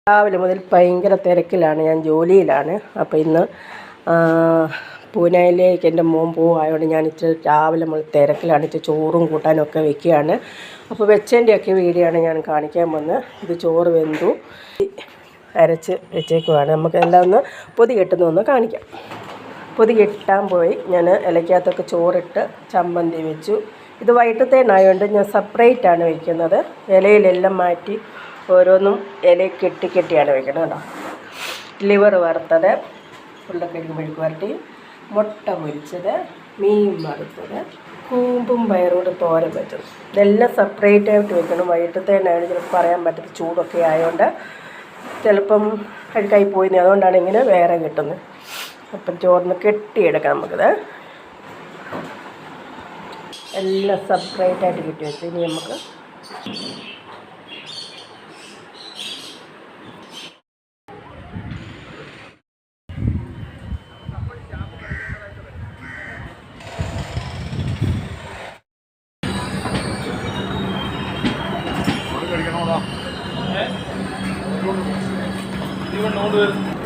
രാവിലെ മുതൽ ഭയങ്കര തിരക്കിലാണ്, ഞാൻ ജോലിയിലാണ്. അപ്പോൾ ഇന്ന് പൂനെയിലേക്ക് എൻ്റെ മോൻ പോകായതുകൊണ്ട് ഞാൻ ഇച്ചിരി രാവിലെ മുതൽ തിരക്കിലാണ്. ഇച്ചിരി ചോറും കൂട്ടാനും ഒക്കെ വെക്കുകയാണ്. അപ്പോൾ വെച്ചതിൻ്റെയൊക്കെ വീഡിയോ ആണ് ഞാൻ കാണിക്കാൻ വന്നത്. ഇത് ചോറ് വെന്തു അരച്ച് വെച്ചേക്കുവാണ്. നമുക്ക് എല്ലാം ഒന്ന് പൊതി കെട്ടുന്നൊന്ന് കാണിക്കാം. പൊതി കെട്ടാൻ പോയി ഞാൻ ഇലയ്ക്കകത്തൊക്കെ ചോറിട്ട് ചമ്മന്തി വെച്ചു. ഇത് വൈകിട്ടത്തേനായതുകൊണ്ട് ഞാൻ സെപ്പറേറ്റാണ് വയ്ക്കുന്നത്. ഇലയിലെല്ലാം മാറ്റി ഓരോന്നും ഇല കെട്ടിയാണ് വയ്ക്കുന്നത് കേട്ടോ. ലിവർ വറുത്തത്, ഉരുളക്കിഴങ്ങ് മെഴുക്ക് വരട്ടി, മുട്ട പൊരിച്ചത്, മീൻ വറുത്തത്, കൂമ്പും പയറോട് തോരൻ വെച്ചത്. ഇതെല്ലാം സെപ്പറേറ്റായിട്ട് വെക്കണം. വൈകിട്ടത്തേനാണ് ചിലപ്പോൾ പറയാൻ പറ്റത്തില്ല, ചൂടൊക്കെ ആയതുകൊണ്ട് ചിലപ്പം കഴുക്കായി പോയി. അതുകൊണ്ടാണ് ഇങ്ങനെ വേറെ കിട്ടുന്നത്. അപ്പം ചോറിന് കെട്ടിയെടുക്കാം നമുക്കത്. എല്ലാം സെപ്പറേറ്റായിട്ട് കെട്ടി വെച്ച് ഇനി നമുക്ക് ഇവൻ നോട് വരുന്നു.